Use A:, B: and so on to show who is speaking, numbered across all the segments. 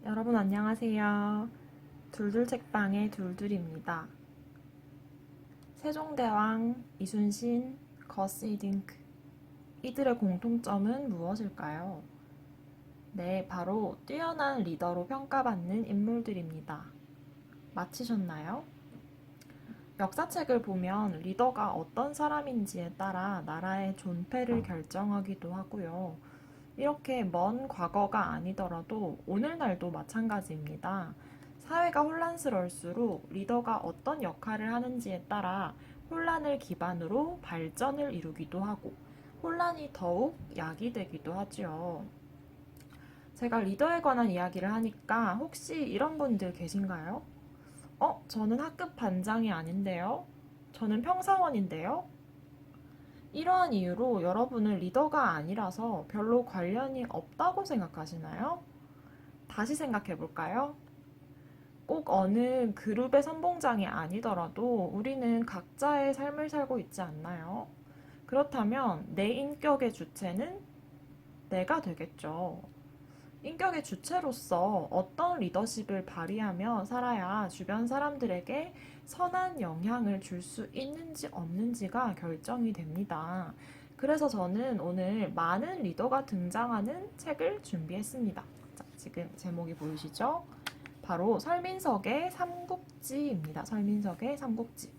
A: 여러분 안녕하세요. 둘둘 책방의 둘둘입니다. 세종대왕, 이순신, 거스히딩크 이들의 공통점은 무엇일까요? 네, 바로 뛰어난 리더로 평가받는 인물들입니다. 맞히셨나요? 역사책을 보면 리더가 어떤 사람인지에 따라 나라의 존폐를 결정하기도 하고요. 이렇게 먼 과거가 아니더라도 오늘날도 마찬가지입니다. 사회가 혼란스러울수록 리더가 어떤 역할을 하는지에 따라 혼란을 기반으로 발전을 이루기도 하고 혼란이 더욱 야기되기도 하죠. 제가 리더에 관한 이야기를 하니까 혹시 이런 분들 계신가요? 저는 학급 반장이 아닌데요? 저는 평사원인데요? 이러한 이유로 여러분은 리더가 아니라서 별로 관련이 없다고 생각하시나요? 다시 생각해 볼까요? 꼭 어느 그룹의 선봉장이 아니더라도 우리는 각자의 삶을 살고 있지 않나요? 그렇다면 내 인격의 주체는 내가 되겠죠. 인격의 주체로서 어떤 리더십을 발휘하며 살아야 주변 사람들에게 선한 영향을 줄 수 있는지 없는지가 결정이 됩니다. 그래서 저는 오늘 많은 리더가 등장하는 책을 준비했습니다. 자, 지금 제목이 보이시죠? 바로 설민석의 삼국지입니다. 설민석의 삼국지.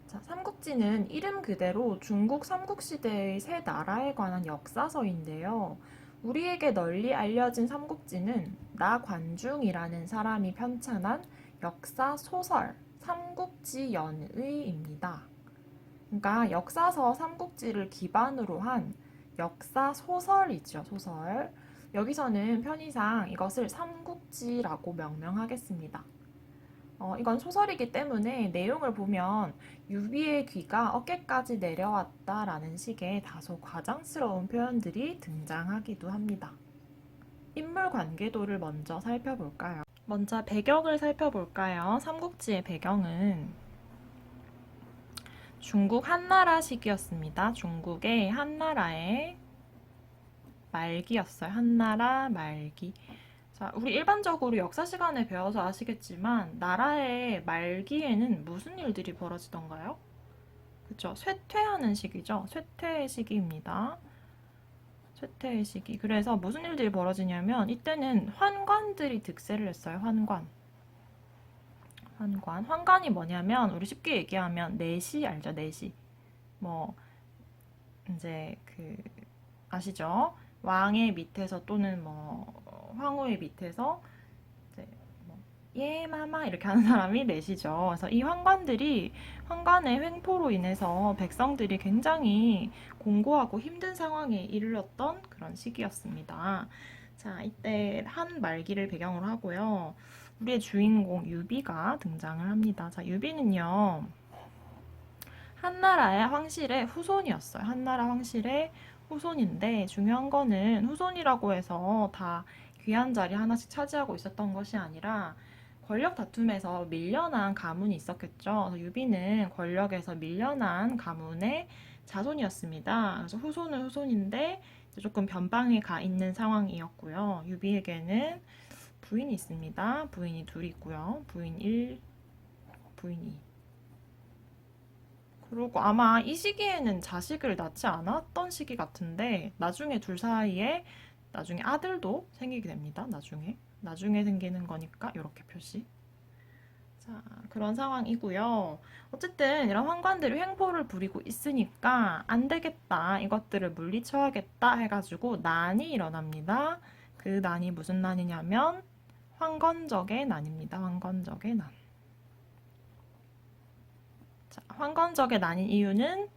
A: 자, 삼국지는 이름 그대로 중국 삼국시대의 세 나라에 관한 역사서인데요. 우리에게 널리 알려진 삼국지는 나관중이라는 사람이 편찬한 역사 소설 삼국지연의입니다. 그러니까 역사서 삼국지를 기반으로 한 역사 소설이죠, 소설. 여기서는 편의상 이것을 삼국지라고 명명하겠습니다. 이건 소설이기 때문에 내용을 보면 유비의 귀가 어깨까지 내려왔다라는 식의 다소 과장스러운 표현들이 등장하기도 합니다. 인물 관계도를 먼저 살펴볼까요? 먼저 배경을 살펴볼까요? 삼국지의 배경은 중국 한나라 시기였습니다. 중국의 한나라의 말기였어요. 한나라 말기. 자, 우리 일반적으로 역사 시간에 배워서 아시겠지만 나라의 말기에는 무슨 일들이 벌어지던가요? 그쵸? 쇠퇴하는 시기죠. 쇠퇴의 시기입니다. 쇠퇴의 시기. 그래서 무슨 일들이 벌어지냐면 이때는 환관들이 득세를 했어요. 환관. 환관. 환관이 뭐냐면 우리 쉽게 얘기하면 내시 알죠? 내시. 뭐 이제 그 아시죠? 왕의 밑에서 또는 뭐 황후의 밑에서 이제 뭐 예 마마 이렇게 하는 사람이 내시죠. 그래서 이 환관들이 환관의 횡포로 인해서 백성들이 굉장히 공고하고 힘든 상황에 이르렀던 그런 시기였습니다. 자, 이때 한 말기를 배경으로 하고요. 우리의 주인공 유비가 등장을 합니다. 자, 유비는요. 한나라의 황실의 후손이었어요. 한나라 황실의 후손인데 중요한 거는 후손이라고 해서 다 귀한 자리 하나씩 차지하고 있었던 것이 아니라 권력 다툼에서 밀려난 가문이 있었겠죠. 그래서 유비는 권력에서 밀려난 가문의 자손이었습니다. 그래서 후손은 후손인데 조금 변방에 가 있는 상황이었고요. 유비에게는 부인이 있습니다. 부인이 둘이 있고요. 부인 1, 부인 2. 그리고 아마 이 시기에는 자식을 낳지 않았던 시기 같은데 나중에 둘 사이에 나중에 아들도 생기게 됩니다. 나중에 생기는 거니까 이렇게 표시. 자, 그런 상황이고요. 어쨌든 이런 환관들이 횡포를 부리고 있으니까 안 되겠다. 이것들을 물리쳐야겠다 해가지고 난이 일어납니다. 그 난이 무슨 난이냐면 황건적의 난입니다. 황건적의 난. 자, 황건적의 난인 이유는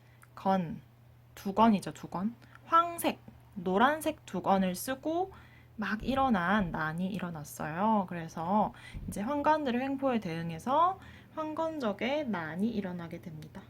A: 두 건이죠, 두 건. 황색, 노란색 두 건을 쓰고 막 일어난 난이 일어났어요. 그래서 이제 황건들의 횡포에 대응해서 황건적의 난이 일어나게 됩니다.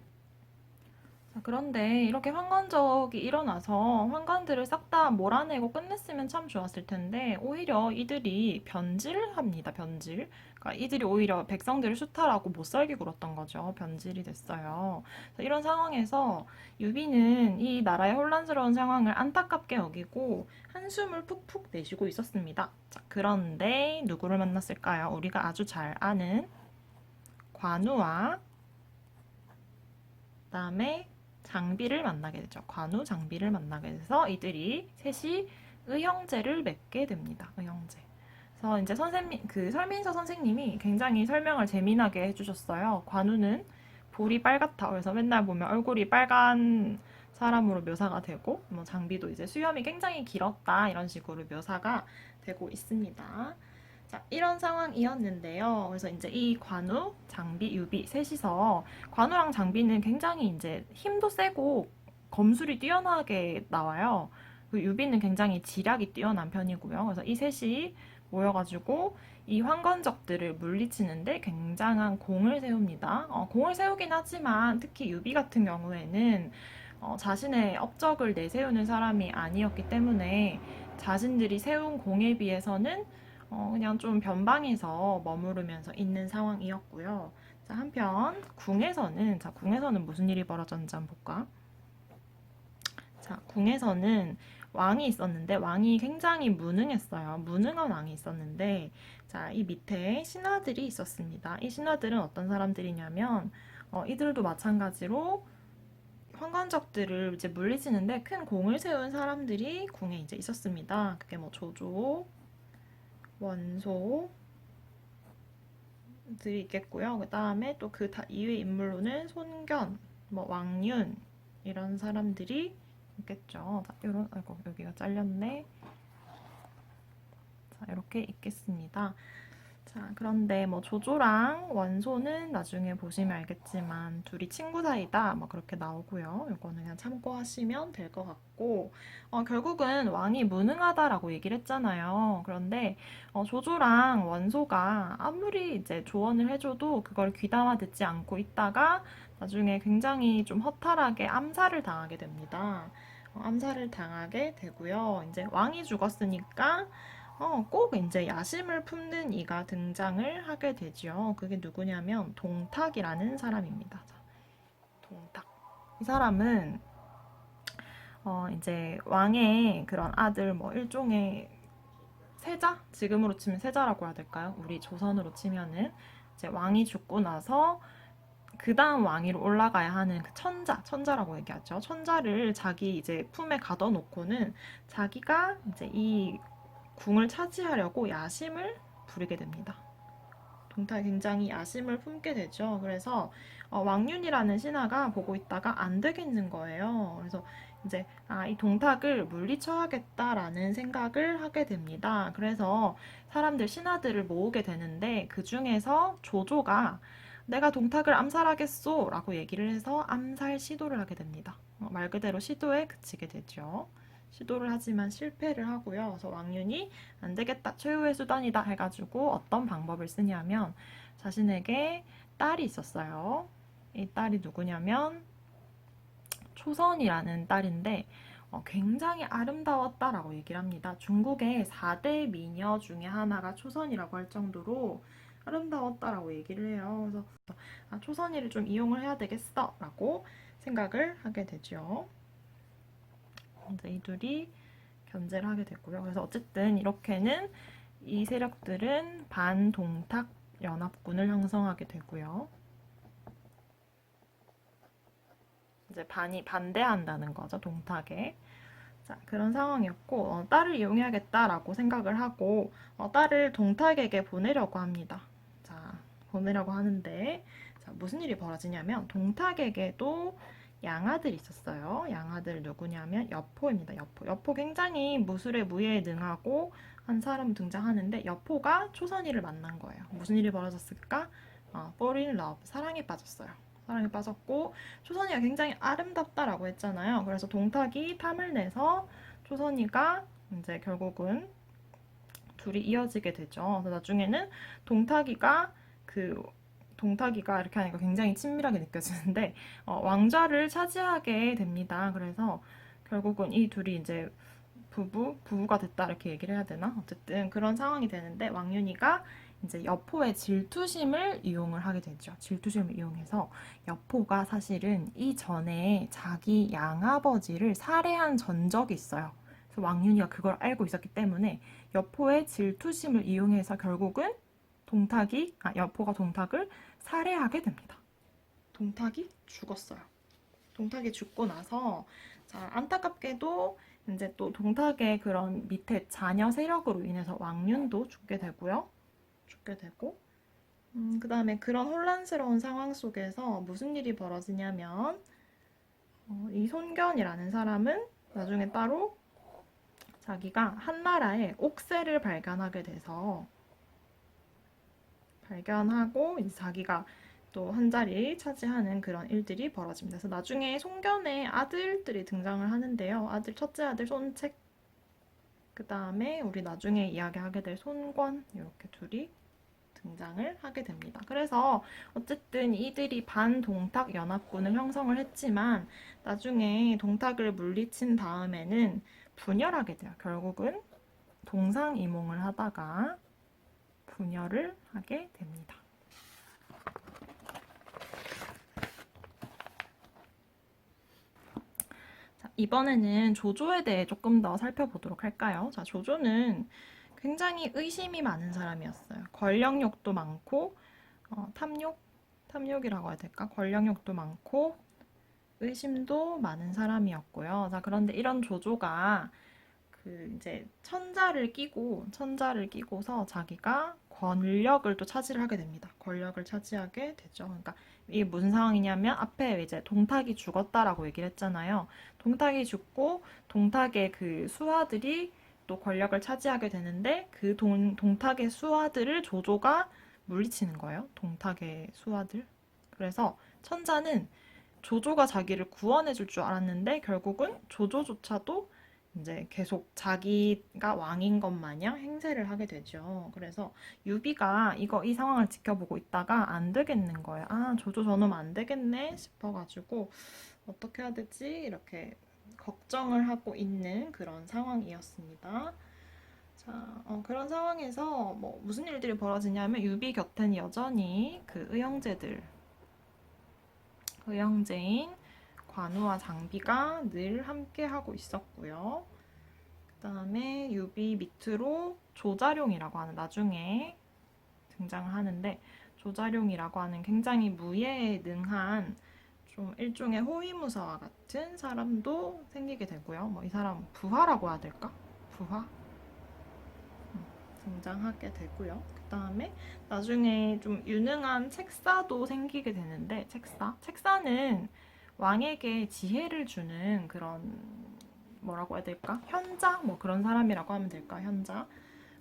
A: 그런데 이렇게 환관적이 일어나서 환관들을 싹 다 몰아내고 끝냈으면 참 좋았을 텐데 오히려 이들이 변질합니다. 변질. 그러니까 이들이 오히려 백성들을 수탈하고 못 살게 굴었던 거죠. 변질이 됐어요. 이런 상황에서 유비는 이 나라의 혼란스러운 상황을 안타깝게 여기고 한숨을 푹푹 내쉬고 있었습니다. 자, 그런데 누구를 만났을까요? 우리가 아주 잘 아는 관우와 그다음에 장비를 만나게 되죠. 관우, 장비를 만나게 돼서 이들이 셋이 의형제를 맺게 됩니다. 의형제. 그래서 이제 선생님, 그 설민서 선생님이 굉장히 설명을 재미나게 해주셨어요. 관우는 볼이 빨갛다. 그래서 맨날 보면 얼굴이 빨간 사람으로 묘사가 되고, 뭐 장비도 이제 수염이 굉장히 길었다. 이런 식으로 묘사가 되고 있습니다. 자, 이런 상황이었는데요. 그래서 이제 이 관우, 장비, 유비 셋이서 관우랑 장비는 굉장히 이제 힘도 세고 검술이 뛰어나게 나와요. 그 유비는 굉장히 지략이 뛰어난 편이고요. 그래서 이 셋이 모여가지고 이 황건적들을 물리치는데 굉장한 공을 세웁니다. 공을 세우긴 하지만 특히 유비 같은 경우에는 자신의 업적을 내세우는 사람이 아니었기 때문에 자신들이 세운 공에 비해서는 그냥 좀 변방에서 머무르면서 있는 상황이었고요. 자, 한편 궁에서는 무슨 일이 벌어졌는지 한번 볼까? 자, 궁에서는 왕이 있었는데 왕이 굉장히 무능했어요. 무능한 왕이 있었는데 자, 이 밑에 신하들이 있었습니다. 이 신하들은 어떤 사람들이냐면 이들도 마찬가지로 황건적들을 이제 물리치는데 큰 공을 세운 사람들이 궁에 이제 있었습니다. 그게 뭐 조조, 원소들이 있겠고요. 그 다음에 또 그 이외 인물로는 손견, 뭐 왕윤 이런 사람들이 있겠죠. 자, 이런 아이고 여기가 잘렸네. 자, 이렇게 있겠습니다. 자, 그런데 뭐 조조랑 원소는 나중에 보시면 알겠지만 둘이 친구 사이다 뭐 그렇게 나오고요. 이거는 그냥 참고하시면 될 것 같고 결국은 왕이 무능하다라고 얘기를 했잖아요. 그런데 조조랑 원소가 아무리 이제 조언을 해줘도 그걸 귀담아 듣지 않고 있다가 나중에 굉장히 좀 허탈하게 암살을 당하게 됩니다. 암살을 당하게 되고요. 이제 왕이 죽었으니까 꼭 이제 야심을 품는 이가 등장을 하게 되죠. 그게 누구냐면 동탁이라는 사람입니다. 자, 동탁. 이 사람은 이제 왕의 그런 아들 뭐 일종의 세자? 지금으로 치면 세자라고 해야 될까요? 우리 조선으로 치면은 이제 왕이 죽고 나서 그 다음 왕위로 올라가야 하는 그 천자라고 얘기하죠. 천자를 자기 이제 품에 가둬놓고는 자기가 이제 이 궁을 차지하려고 야심을 부리게 됩니다. 동탁이 굉장히 야심을 품게 되죠. 그래서 왕윤이라는 신하가 보고 있다가 안 되겠는 거예요. 그래서 이제 이 동탁을 물리쳐야겠다라는 생각을 하게 됩니다. 그래서 사람들 신하들을 모으게 되는데 그 중에서 조조가 내가 동탁을 암살하겠소 라고 얘기를 해서 암살 시도를 하게 됩니다. 말 그대로 시도에 그치게 되죠. 시도를 하지만 실패를 하고요. 그래서 왕윤이 안 되겠다, 최후의 수단이다 해가지고 어떤 방법을 쓰냐면 자신에게 딸이 있었어요. 이 딸이 누구냐면 초선이라는 딸인데 굉장히 아름다웠다라고 얘기를 합니다. 중국의 4대 미녀 중에 하나가 초선이라고 할 정도로 아름다웠다라고 얘기를 해요. 그래서 초선이를 좀 이용을 해야 되겠어 라고 생각을 하게 되죠. 이제 이 둘이 견제를 하게 됐고요. 그래서 어쨌든 이렇게는 이 세력들은 반동탁 연합군을 형성하게 되고요. 이제 반이 반대한다는 거죠, 동탁에. 자, 그런 상황이었고 딸을 이용해야겠다라고 생각을 하고 딸을 동탁에게 보내려고 합니다. 자, 보내려고 하는데 자, 무슨 일이 벌어지냐면 동탁에게도 양아들이 있었어요. 양아들 누구냐면 여포입니다. 여포 굉장히 무술에 무예에 능하고 한 사람 등장하는데 여포가 초선이를 만난 거예요. 무슨 일이 벌어졌을까? fall in love, 사랑에 빠졌어요. 사랑에 빠졌고 초선이가 굉장히 아름답다라고 했잖아요. 그래서 동탁이 탐을 내서 초선이가 이제 결국은 둘이 이어지게 되죠. 그래서 나중에는 동탁이가 그 동탁이가 이렇게 하니까 굉장히 친밀하게 느껴지는데 왕좌를 차지하게 됩니다. 그래서 결국은 이 둘이 이제 부부가 됐다 이렇게 얘기를 해야 되나? 어쨌든 그런 상황이 되는데 왕윤희가 이제 여포의 질투심을 이용을 하게 되죠. 질투심을 이용해서 여포가 사실은 이전에 자기 양아버지를 살해한 전적이 있어요. 그래서 왕윤희가 그걸 알고 있었기 때문에 여포의 질투심을 이용해서 결국은 여포가 동탁을 살해하게 됩니다. 동탁이 죽었어요. 동탁이 죽고 나서 자, 안타깝게도 이제 또 동탁의 그런 밑에 자녀 세력으로 인해서 왕윤도 죽게 되고요. 죽게 되고 그 다음에 그런 혼란스러운 상황 속에서 무슨 일이 벌어지냐면 이 손견이라는 사람은 나중에 따로 자기가 한나라에 옥새를 발견하게 돼서 발견하고 이제 자기가 또 한 자리 차지하는 그런 일들이 벌어집니다. 그래서 나중에 송견의 아들들이 등장을 하는데요. 첫째 아들 손책, 그 다음에 우리 나중에 이야기하게 될 손권 이렇게 둘이 등장을 하게 됩니다. 그래서 어쨌든 이들이 반동탁 연합군을 형성을 했지만 나중에 동탁을 물리친 다음에는 분열하게 돼요. 결국은 동상이몽을 하다가 분열을 하게 됩니다. 자, 이번에는 조조에 대해 조금 더 살펴보도록 할까요? 자, 조조는 굉장히 의심이 많은 사람이었어요. 권력욕도 많고, 탐욕이라고 해야 될까? 권력욕도 많고, 의심도 많은 사람이었고요. 자, 그런데 이런 조조가 이제 천자를 끼고서 자기가 권력을 또 차지를 하게 됩니다. 권력을 차지하게 되죠. 그러니까 이게 무슨 상황이냐면 앞에 이제 동탁이 죽었다라고 얘기를 했잖아요. 동탁이 죽고 동탁의 그 수하들이 또 권력을 차지하게 되는데 그 동탁의 수하들을 조조가 물리치는 거예요. 동탁의 수하들. 그래서 천자는 조조가 자기를 구원해 줄 줄 알았는데 결국은 조조조차도 이제 계속 자기가 왕인 것 마냥 행세를 하게 되죠. 그래서 유비가 이 상황을 지켜보고 있다가 안 되겠는 거예요. 아, 조조 저놈 안 되겠네 싶어가지고 어떻게 해야 되지? 이렇게 걱정을 하고 있는 그런 상황이었습니다. 자, 그런 상황에서 뭐 무슨 일들이 벌어지냐면 유비 곁에는 여전히 그 의형제인 관우와 장비가 늘 함께 하고 있었고요. 그 다음에 유비 밑으로 조자룡이라고 하는 나중에 등장을 하는데 조자룡이라고 하는 굉장히 무예에 능한 좀 일종의 호위무사와 같은 사람도 생기게 되고요. 뭐 이 사람 부하라고 해야 될까? 부하? 등장하게 되고요. 그 다음에 나중에 좀 유능한 책사도 생기게 되는데 책사는 왕에게 지혜를 주는 그런 뭐라고 해야 될까? 현자? 뭐 그런 사람이라고 하면 될까? 현자.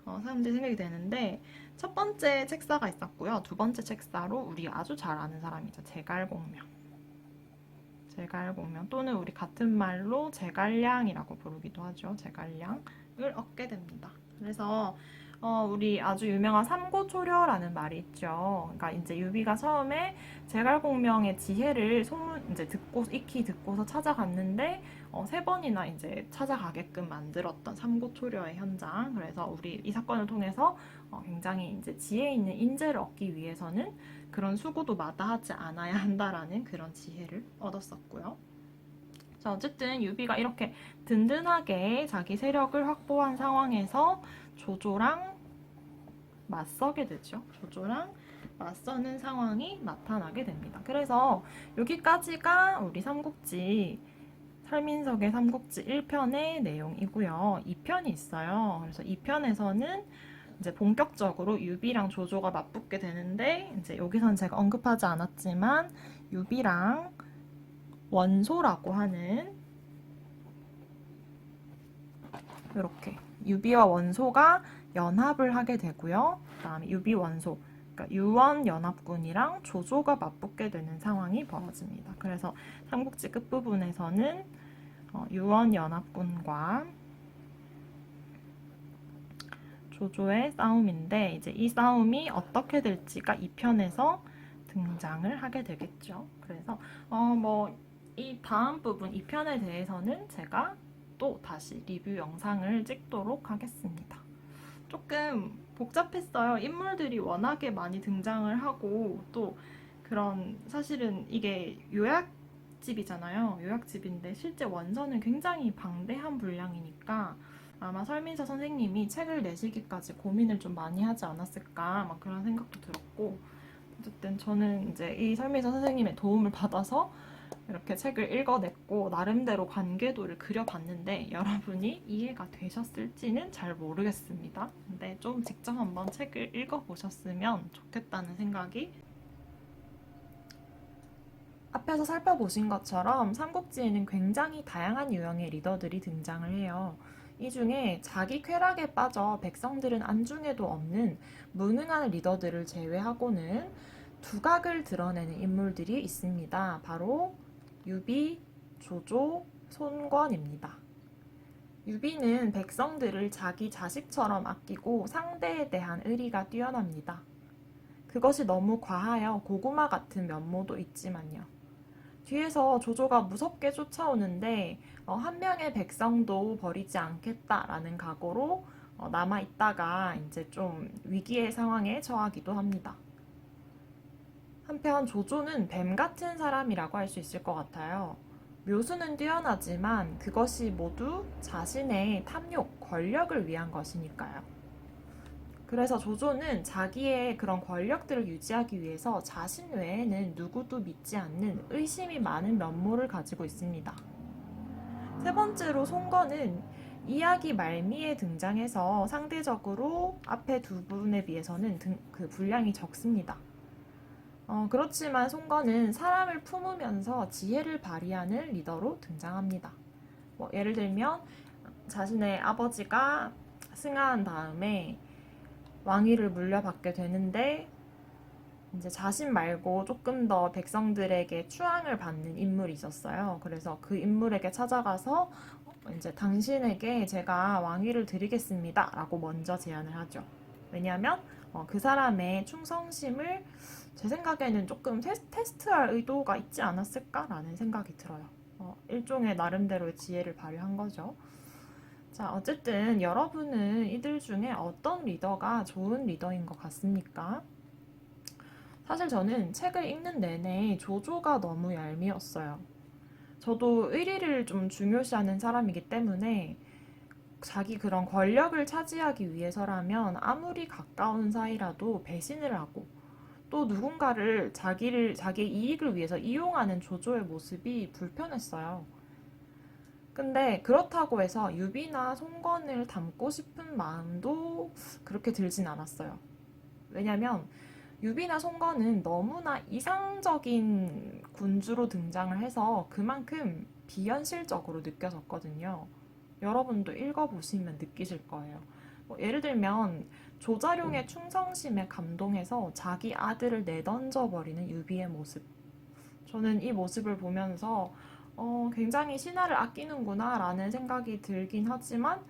A: 사람들이 생각이 되는데 첫 번째 책사가 있었고요. 두 번째 책사로 우리 아주 잘 아는 사람이죠. 제갈공명 또는 우리 같은 말로 제갈량이라고 부르기도 하죠. 제갈량을 얻게 됩니다. 그래서 우리 아주 유명한 삼고초려라는 말이 있죠. 그러니까 이제 유비가 처음에 제갈공명의 지혜를 이제 익히 듣고서 찾아갔는데 세 번이나 이제 찾아가게끔 만들었던 삼고초려의 현장. 그래서 우리 이 사건을 통해서 굉장히 이제 지혜 있는 인재를 얻기 위해서는 그런 수고도 마다하지 않아야 한다라는 그런 지혜를 얻었었고요. 자, 어쨌든 유비가 이렇게 든든하게 자기 세력을 확보한 상황에서 조조랑 맞서게 되죠. 조조랑 맞서는 상황이 나타나게 됩니다. 그래서 여기까지가 우리 살민석의 삼국지 1편의 내용이고요. 2편이 있어요. 그래서 2편에서는 이제 본격적으로 유비랑 조조가 맞붙게 되는데 이제 여기선 제가 언급하지 않았지만 유비랑 원소라고 하는 이렇게 유비와 원소가 연합을 하게 되고요. 그 다음에 유비 원소 그러니까 유원 연합군이랑 조조가 맞붙게 되는 상황이 벌어집니다. 그래서 삼국지 끝부분에서는 유원 연합군과 조조의 싸움인데 이제 이 싸움이 어떻게 될지가 2편에서 등장을 하게 되겠죠. 그래서 이 다음 부분, 이 편에 대해서는 제가 또 다시 리뷰 영상을 찍도록 하겠습니다. 조금 복잡했어요. 인물들이 워낙에 많이 등장을 하고 또 그런 사실은 이게 요약집이잖아요. 요약집인데 실제 원서는 굉장히 방대한 분량이니까 아마 설민서 선생님이 책을 내시기까지 고민을 좀 많이 하지 않았을까 막 그런 생각도 들었고 어쨌든 저는 이제 이 설민서 선생님의 도움을 받아서 이렇게 책을 읽어냈고 나름대로 관계도를 그려봤는데 여러분이 이해가 되셨을지는 잘 모르겠습니다. 근데 좀 직접 한번 책을 읽어보셨으면 좋겠다는 생각이 앞에서 살펴보신 것처럼 삼국지에는 굉장히 다양한 유형의 리더들이 등장을 해요. 이 중에 자기 쾌락에 빠져 백성들은 안중에도 없는 무능한 리더들을 제외하고는 두각을 드러내는 인물들이 있습니다. 바로 유비, 조조, 손권입니다. 유비는 백성들을 자기 자식처럼 아끼고 상대에 대한 의리가 뛰어납니다. 그것이 너무 과하여 고구마 같은 면모도 있지만요. 뒤에서 조조가 무섭게 쫓아오는데 한 명의 백성도 버리지 않겠다라는 각오로 남아있다가 이제 좀 위기의 상황에 처하기도 합니다. 한편 조조는 뱀 같은 사람이라고 할 수 있을 것 같아요. 묘수는 뛰어나지만 그것이 모두 자신의 탐욕, 권력을 위한 것이니까요. 그래서 조조는 자기의 그런 권력들을 유지하기 위해서 자신 외에는 누구도 믿지 않는 의심이 많은 면모를 가지고 있습니다. 세 번째로 송건은 이야기 말미에 등장해서 상대적으로 앞에 두 분에 비해서는 그 분량이 적습니다. 그렇지만 송건은 사람을 품으면서 지혜를 발휘하는 리더로 등장합니다. 예를 들면 자신의 아버지가 승하한 다음에 왕위를 물려받게 되는데 이제 자신 말고 조금 더 백성들에게 추앙을 받는 인물이 있었어요. 그래서 그 인물에게 찾아가서 이제 당신에게 제가 왕위를 드리겠습니다 라고 먼저 제안을 하죠. 왜냐하면 그 사람의 충성심을 제 생각에는 조금 테스트할 의도가 있지 않았을까라는 생각이 들어요. 일종의 나름대로의 지혜를 발휘한 거죠. 자, 어쨌든 여러분은 이들 중에 어떤 리더가 좋은 리더인 것 같습니까? 사실 저는 책을 읽는 내내 조조가 너무 얄미웠어요. 저도 의리를 좀 중요시하는 사람이기 때문에 자기 그런 권력을 차지하기 위해서라면 아무리 가까운 사이라도 배신을 하고 또 누군가를 자기의 이익을 위해서 이용하는 조조의 모습이 불편했어요. 근데 그렇다고 해서 유비나 송건을 닮고 싶은 마음도 그렇게 들진 않았어요. 왜냐면 유비나 송건은 너무나 이상적인 군주로 등장을 해서 그만큼 비현실적으로 느껴졌거든요. 여러분도 읽어보시면 느끼실 거예요. 예를 들면 조자룡의 충성심에 감동해서 자기 아들을 내던져 버리는 유비의 모습. 저는 이 모습을 보면서 굉장히 신하를 아끼는구나 라는 생각이 들긴 하지만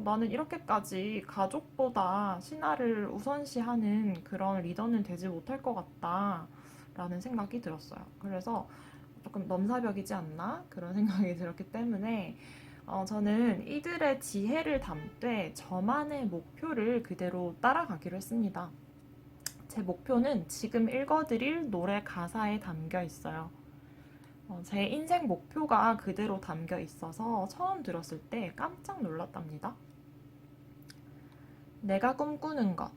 A: 나는 이렇게까지 가족보다 신하를 우선시하는 그런 리더는 되지 못할 것 같다 라는 생각이 들었어요. 그래서 조금 넘사벽이지 않나 그런 생각이 들었기 때문에 저는 이들의 지혜를 담되 저만의 목표를 그대로 따라가기로 했습니다. 제 목표는 지금 읽어드릴 노래 가사에 담겨 있어요. 제 인생 목표가 그대로 담겨 있어서 처음 들었을 때 깜짝 놀랐답니다. 내가 꿈꾸는 것,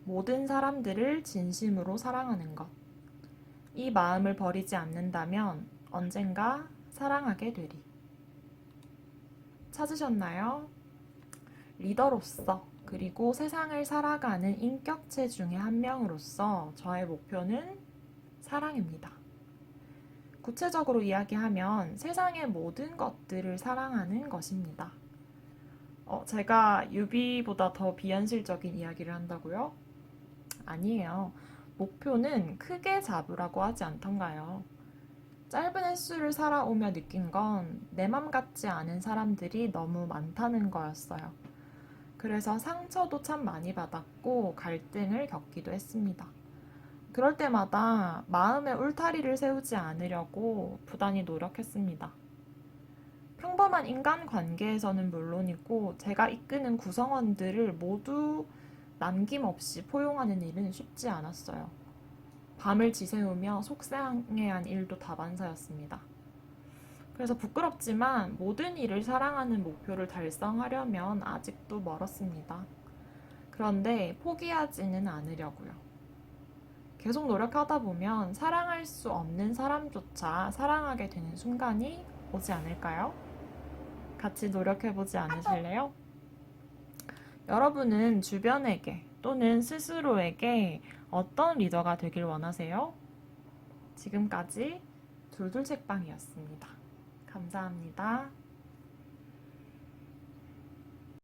A: 모든 사람들을 진심으로 사랑하는 것. 이 마음을 버리지 않는다면 언젠가 사랑하게 되리. 찾으셨나요? 리더로서 그리고 세상을 살아가는 인격체 중에 한 명으로서 저의 목표는 사랑입니다. 구체적으로 이야기하면 세상의 모든 것들을 사랑하는 것입니다. 제가 유비보다 더 비현실적인 이야기를 한다고요? 아니에요. 목표는 크게 잡으라고 하지 않던가요? 짧은 횟수를 살아오며 느낀 건 내 맘 같지 않은 사람들이 너무 많다는 거였어요. 그래서 상처도 참 많이 받았고 갈등을 겪기도 했습니다. 그럴 때마다 마음의 울타리를 세우지 않으려고 부단히 노력했습니다. 평범한 인간관계에서는 물론이고 제가 이끄는 구성원들을 모두 남김없이 포용하는 일은 쉽지 않았어요. 밤을 지새우며 속상해한 일도 다반사였습니다. 그래서 부끄럽지만 모든 일을 사랑하는 목표를 달성하려면 아직도 멀었습니다. 그런데 포기하지는 않으려고요. 계속 노력하다 보면 사랑할 수 없는 사람조차 사랑하게 되는 순간이 오지 않을까요? 같이 노력해보지 않으실래요? 여러분은 주변에게 또는 스스로에게 어떤 리더가 되길 원하세요? 지금까지 둘둘 책방이었습니다. 감사합니다.